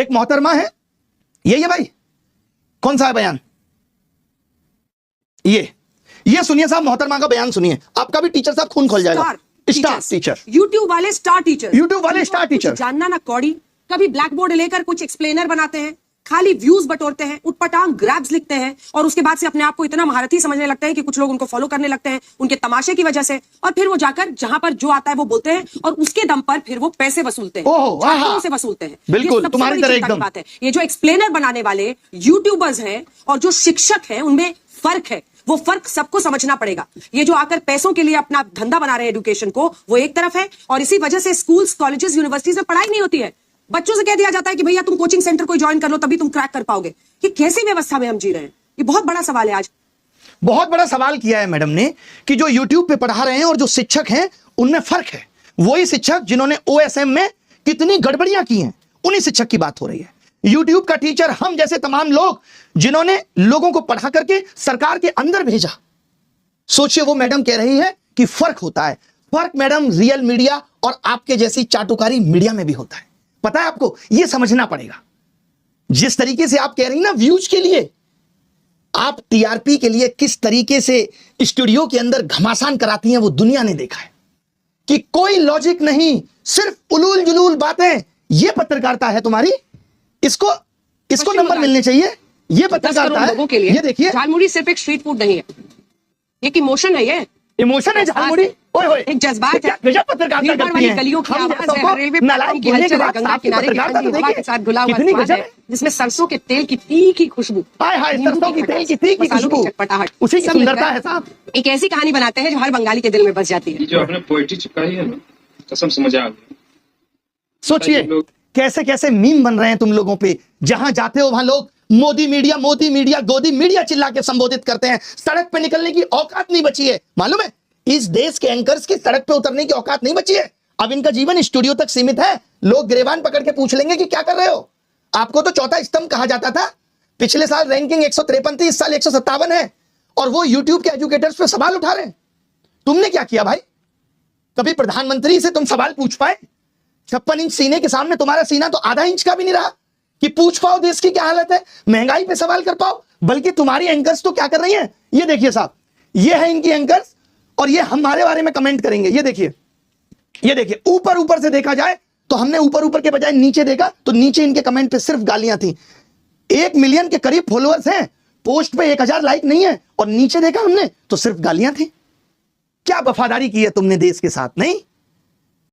एक मोहतरमा है, यही है भाई, कौन सा है बयान, ये सुनिए साहब, मोहतरमा का बयान सुनिए, आपका भी टीचर साहब खून खोल जाएगा। स्टार टीचर, यूट्यूब वाले स्टार टीचर, यूट्यूब वाले स्टार टीचर, जानना ना कौड़ी, कभी ब्लैक बोर्ड लेकर कुछ एक्सप्लेनर बनाते हैं, खाली व्यूज बटोरते हैं, उटपटांग ग्रैब्स लिखते हैं और उसके बाद से अपने आप को इतना महारथी समझने लगते हैं कि कुछ लोग उनको फॉलो करने लगते हैं उनके तमाशे की वजह से, और फिर वो जाकर जहां पर जो आता है वो बोलते हैं और उसके दम पर फिर वो पैसे वसूलते हैं, छात्रों से वसूलते हैं। बिल्कुल तुम्हारी तरह एकदम बात है। ये जो एक्सप्लेनर बनाने वाले यूट्यूबर्स हैं और जो शिक्षक हैं उनमें फर्क है, वो फर्क सबको समझना पड़ेगा। ये जो आकर पैसों के लिए अपना धंधा बना रहे हैं एजुकेशन को, वो एक तरफ है, और इसी वजह से स्कूल्स, कॉलेजेस, यूनिवर्सिटीज में पढ़ाई नहीं होती है। बच्चों से कह दिया जाता है कि भैया तुम कोचिंग सेंटर कोई ज्वाइन कर लो तभी तुम क्रैक कर पाओगे। ये कैसी व्यवस्था में हम जी रहे हैं? ये बहुत बड़ा सवाल है। आज बहुत बड़ा सवाल किया है मैडम ने कि जो यूट्यूब पे पढ़ा रहे हैं और जो शिक्षक हैं उनमें फर्क है। वही शिक्षक जिन्होंने OSM में कितनी गड़बड़ियां की हैं, उन्हीं शिक्षक की बात हो रही है। यूट्यूब का टीचर हम जैसे तमाम लोग जिन्होंने लोगों को पढ़ा करके सरकार के अंदर भेजा। सोचिए, वो मैडम कह रही है कि फर्क होता है। फर्क मैडम रियल मीडिया और आपके जैसी चाटुकारी मीडिया में भी होता है। पता है आपको, यह समझना पड़ेगा। जिस तरीके से आप कह रही ना व्यूज के लिए, आप TRP के लिए किस तरीके से स्टूडियो के अंदर घमासान कराती हैं वो दुनिया ने देखा है कि कोई लॉजिक नहीं, सिर्फ उलूल जुलूल बातें। ये पत्रकारिता है तुम्हारी, इसको नंबर मिलने चाहिए। ये पत्रकारिता है। लोगों के लिए ये देखिए, झालमुड़ी सिर्फ एक स्ट्रीट फूड नहीं है, एक इमोशन है। ये इमोशन है झालमुड़ी, ओए होए, एक जज्बात है। गजब पत्रकारिता करती हैं। गलियों की हम आवाज जैसों है, को रेलवे नालायक की बोलने के हलचल है, बाद गंगा साफ किनारे की पत्रकारिता ठंडी तो हवा देखिए, के साथ घुला हुआ कितनी स्वाद गजब है, है। जिसमें सरसों के तेल की तीखी खुशबू, हाय हाय, सरसों की तेल की तीखी मसालों की खुशबू, चटपटाहट, उसी की सब सुंदरता मिलकर है साहब। एक ऐसी कहानी बनाते हैं जो हर बंगाली के दिल में बस जाती है। जो आपने पोएट्री चिपकाई है ना, कसम से मजा आ गया। सोचिए कैसे कैसे मीम बन रहे हैं तुम लोगों पे। जहां जाते हो वहां लोग मोदी मीडिया, मोदी मीडिया, गोदी मीडिया चिल्ला के संबोधित करते हैं। सड़क पे निकलने की औकात नहीं बची है। मालूम है, इस देश के एंकर्स की सड़क पे उतरने की औकात नहीं बची है। अब इनका जीवन स्टूडियो तक सीमित है। लोग गिरेबान पकड़ के पूछ लेंगे कि क्या कर रहे हो। आपको तो चौथा स्तंभ कहा जाता था। पिछले साल रैंकिंग 153 थी, इस साल 157 है, और वो यूट्यूब के एजुकेटर्स पे सवाल उठा रहे हैं। तुमने क्या किया भाई? कभी प्रधानमंत्री से तुम सवाल पूछ पाए? 56 इंच सीने के सामने तुम्हारा सीना तो आधा इंच का भी नहीं रहा कि पूछ पाओ देश की क्या हालत है, महंगाई पे सवाल कर पाओ। बल्कि तुम्हारी एंकर्स तो क्या कर रही हैं, ये देखिए साहब, ये है इनकी एंकर्स, और ये हमारे बारे में कमेंट करेंगे। ये देखिए, ये देखिए, ऊपर ऊपर से देखा जाए तो हमने ऊपर ऊपर के बजाय नीचे देखा तो नीचे इनके कमेंट पे सिर्फ गालियां थी। 1 मिलियन के करीब फॉलोअर्स हैं, पोस्ट पे 1000 लाइक नहीं है, और नीचे देखा हमने तो सिर्फ गालियां थी। क्या वफादारी की है तुमने देश के साथ? नहीं।